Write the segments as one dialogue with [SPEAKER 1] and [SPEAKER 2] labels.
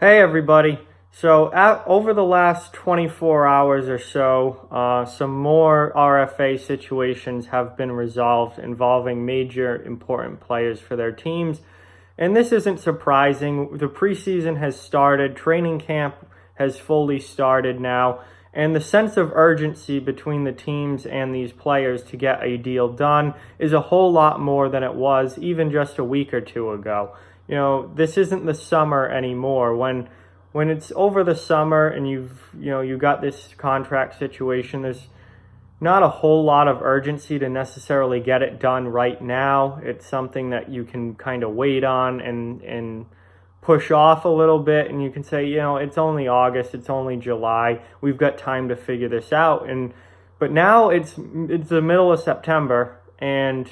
[SPEAKER 1] Hey everybody. Over the last 24 hours or so, some more RFA situations have been resolved involving major important players for their teams. And this isn't surprising. The preseason has started, training camp has fully started now, and the sense of urgency between the teams and these players to get a deal done is a whole lot more than it was even just a week or two ago. This isn't the summer anymore. When it's over the summer and you got this contract situation, there's not a whole lot of urgency to necessarily get it done right now. It's something that you can kind of wait on and push off a little bit, and you can say, it's only August, it's only July, we've got time to figure this out. But now it's the middle of September, and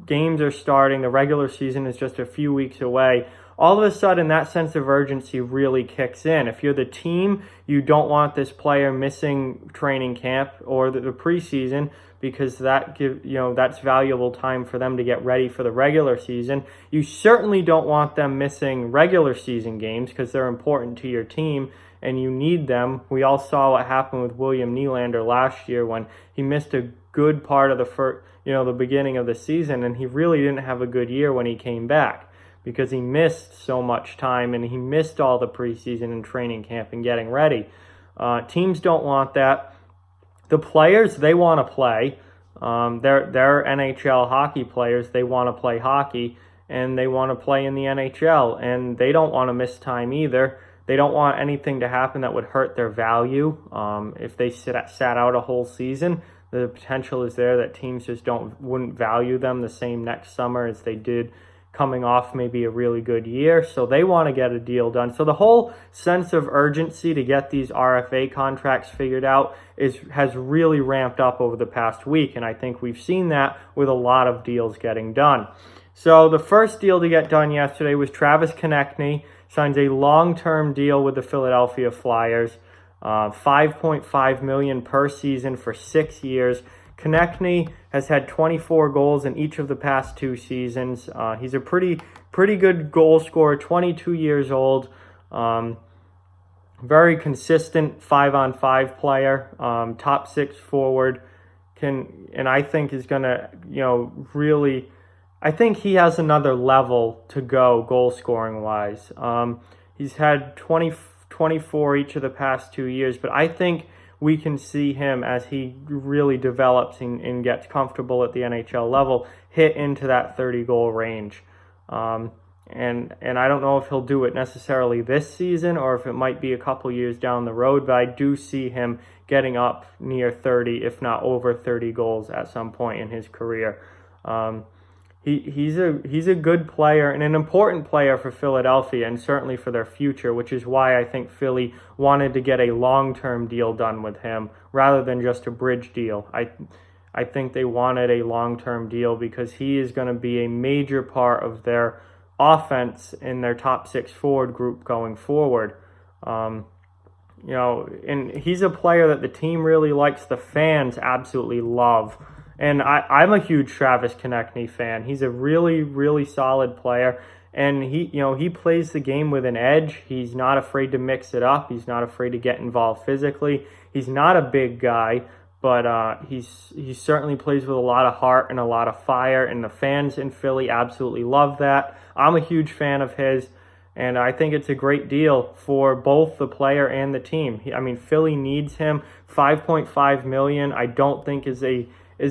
[SPEAKER 1] games are starting, the regular season is just a few weeks away. All of a sudden, that sense of urgency really kicks in. If you're the team, you don't want this player missing training camp or the preseason, because that's valuable time for them to get ready for the regular season. You certainly don't want them missing regular season games because they're important to your team and you need them. We all saw what happened with William Nylander last year when he missed a good part of the beginning of the season, and he really didn't have a good year when he came back because he missed so much time and he missed all the preseason and training camp and getting ready. Teams don't want that. The players, they want to play. They're NHL hockey players. They want to play hockey and they want to play in the NHL, and they don't want to miss time either. They don't want anything to happen that would hurt their value. If they sat out a whole season, the potential is there that teams just wouldn't value them the same next summer as they did coming off maybe a really good year. So they want to get a deal done. So the whole sense of urgency to get these RFA contracts figured out has really ramped up over the past week, and I think we've seen that with a lot of deals getting done. So the first deal to get done yesterday was Travis Konecny signs a long-term deal with the Philadelphia Flyers. $5.5 million per season for 6 years. Konecny has had 24 goals in each of the past 2 seasons. He's a pretty good goal scorer, 22 years old. Very consistent 5-on-5 player, top 6 forward. And I think is going to, really, I think he has another level to go goal scoring wise. He's had 24 each of the past 2 years, but I think we can see him as he really develops and gets comfortable at the NHL level, hit into that 30-goal range. And I don't know if he'll do it necessarily this season or if it might be a couple years down the road, but I do see him getting up near 30, if not over 30 goals at some point in his career. He's a good player and an important player for Philadelphia and certainly for their future, which is why I think Philly wanted to get a long-term deal done with him rather than just a bridge deal. I think they wanted a long-term deal because he is going to be a major part of their offense in their top 6 forward group going forward. And he's a player that the team really likes, the fans absolutely love. And I'm a huge Travis Konecny fan. He's a really, really solid player. And he plays the game with an edge. He's not afraid to mix it up. He's not afraid to get involved physically. He's not a big guy, but he certainly plays with a lot of heart and a lot of fire. And the fans in Philly absolutely love that. I'm a huge fan of his. And I think it's a great deal for both the player and the team. Philly needs him. $5.5 million, I don't think is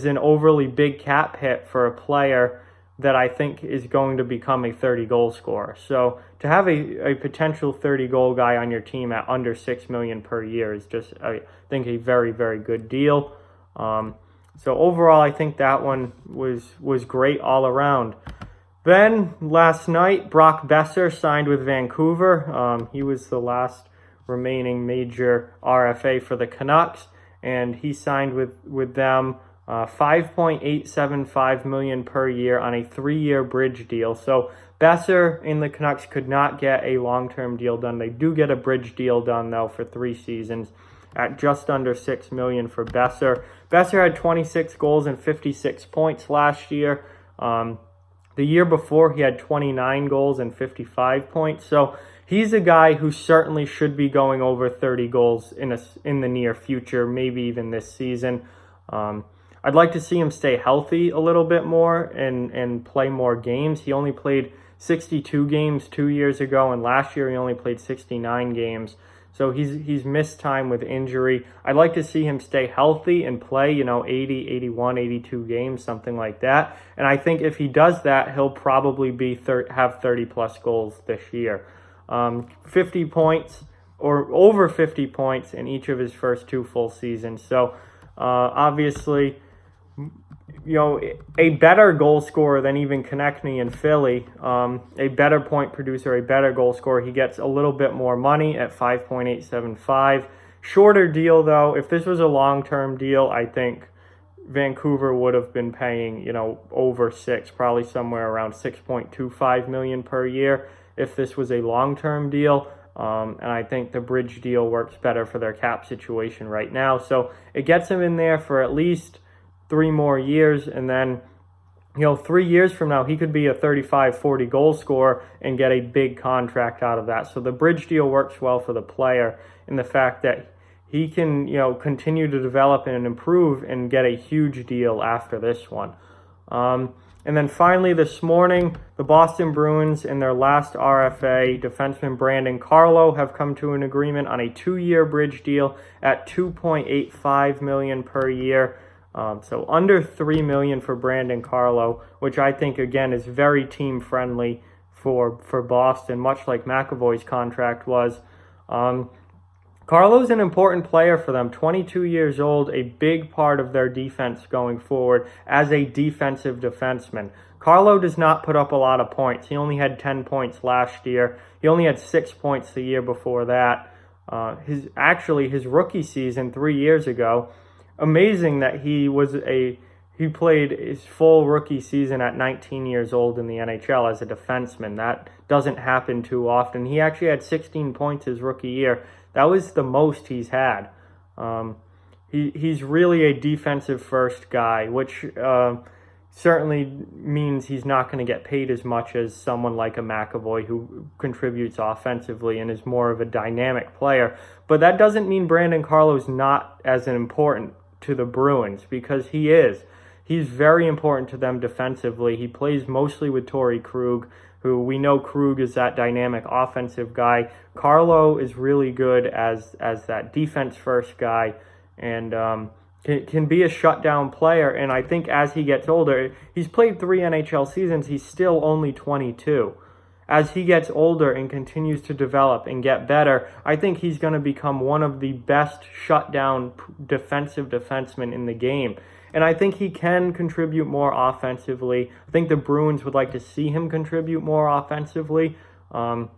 [SPEAKER 1] an overly big cap hit for a player that I think is going to become a 30-goal scorer. So to have a potential 30-goal guy on your team at under $6 million per year is just, I think, a very, very good deal. So overall, I think that one was great all around. Then last night, Brock Boeser signed with Vancouver. He was the last remaining major RFA for the Canucks, and he signed with them. $5.875 million per year on a 3-year bridge deal. So Boeser and the Canucks could not get a long-term deal done. They do get a bridge deal done, though, for 3 seasons at just under $6 million for Boeser. Boeser had 26 goals and 56 points last year. The The year before, he had 29 goals and 55 points. So he's a guy who certainly should be going over 30 goals in the near future, maybe even this season. I'd like to see him stay healthy a little bit more and play more games. He only played 62 games 2 years ago, and last year he only played 69 games. So he's missed time with injury. I'd like to see him stay healthy and play, 80, 81, 82 games, something like that. And I think if he does that, he'll probably have 30-plus goals this year. 50 points or over 50 points in each of his first 2 full seasons. So obviously, a better goal scorer than even Konechny in Philly, a better point producer, a better goal scorer. He gets a little bit more money at 5.875. Shorter deal, though. If this was a long-term deal, I think Vancouver would have been paying, over 6, probably somewhere around 6.25 million per year if this was a long-term deal. And I think the bridge deal works better for their cap situation right now. So it gets him in there for at least 3 more years, and then 3 years from now he could be a 35-40 goal scorer and get a big contract out of that. So the bridge deal works well for the player in the fact that he can continue to develop and improve and get a huge deal after this one. And then finally this morning, the Boston Bruins, in their last RFA, defenseman Brandon Carlo, have come to an agreement on a 2-year bridge deal at $2.85 million per year. So under $3 million for Brandon Carlo, which I think, again, is very team-friendly for Boston, much like McAvoy's contract was. Carlo's an important player for them, 22 years old, a big part of their defense going forward as a defensive defenseman. Carlo does not put up a lot of points. He only had 10 points last year. He only had 6 points the year before that. His rookie season 3 years ago, amazing that he played his full rookie season at 19 years old in the NHL as a defenseman. That doesn't happen too often. He actually had 16 points his rookie year. That was the most he's had. He's really a defensive first guy, which certainly means he's not going to get paid as much as someone like a McAvoy who contributes offensively and is more of a dynamic player. But that doesn't mean Brandon Carlo's not as important to the Bruins, because he is. He's very important to them defensively. He plays mostly with Torrey Krug, who we know Krug is that dynamic offensive guy. Carlo is really good as that defense-first guy and can be a shutdown player. And I think as he gets older, he's played 3 NHL seasons, he's still only 22. As he gets older and continues to develop and get better, I think he's going to become one of the best shutdown defensive defensemen in the game. And I think he can contribute more offensively. I think the Bruins would like to see him contribute more offensively. I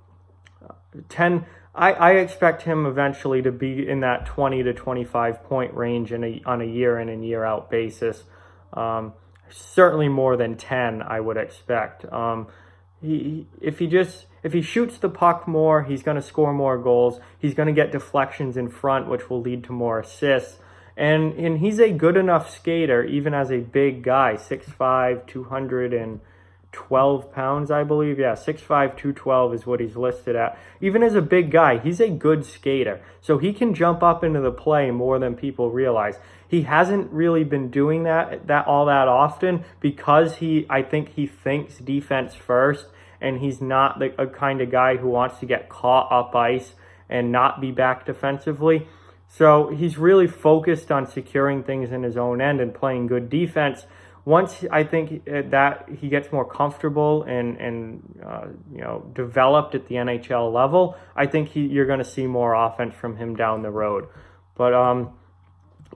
[SPEAKER 1] expect him eventually to be in that 20 to 25 point range on a year in and year out basis. Certainly more than 10, I would expect. If he shoots the puck more, he's going to score more goals. He's going to get deflections in front, which will lead to more assists. And he's a good enough skater, even as a big guy, 6'5", 212 pounds, I believe. Yeah, 6'5", 212 is what he's listed at. Even as a big guy, he's a good skater. So he can jump up into the play more than people realize. He hasn't really been doing that all that often because I think he thinks defense first, and he's not a kind of guy who wants to get caught up ice and not be back defensively. So he's really focused on securing things in his own end and playing good defense. Once I think that he gets more comfortable and developed at the NHL level, I think you're going to see more offense from him down the road. But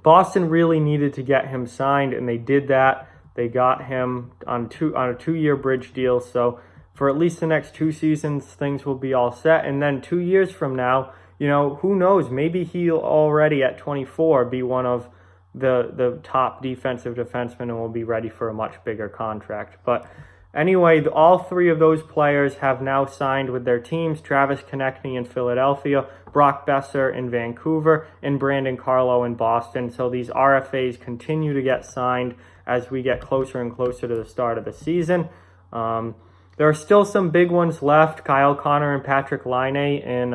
[SPEAKER 1] Boston really needed to get him signed, and they did that. They got him on a 2-year bridge deal. So for at least the next 2 seasons, things will be all set. And then 2 years from now, who knows? Maybe he'll already at 24 be one of the top defensive defensemen and will be ready for a much bigger contract. But anyway, all 3 of those players have now signed with their teams: Travis Konechny in Philadelphia, Brock Boeser in Vancouver, and Brandon Carlo in Boston. So these RFAs continue to get signed as we get closer and closer to the start of the season. There are still some big ones left. Kyle Connor and Patrick Laine in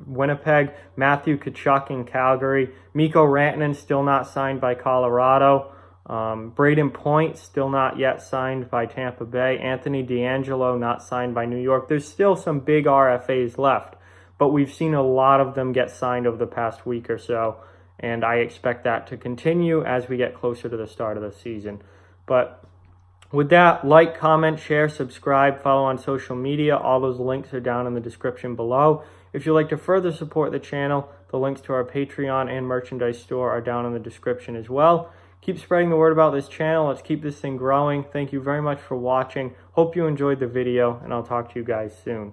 [SPEAKER 1] Winnipeg. Matthew Tkachuk in Calgary. Mikko Rantanen still not signed by Colorado. Braden Point still not yet signed by Tampa Bay. Anthony DeAngelo not signed by New York. There's still some big RFAs left, but we've seen a lot of them get signed over the past week or so, and I expect that to continue as we get closer to the start of the season. But with that, like, comment, share, subscribe, follow on social media. All those links are down in the description below. If you'd like to further support the channel, the links to our Patreon and merchandise store are down in the description as well. Keep spreading the word about this channel. Let's keep this thing growing. Thank you very much for watching. Hope you enjoyed the video, and I'll talk to you guys soon.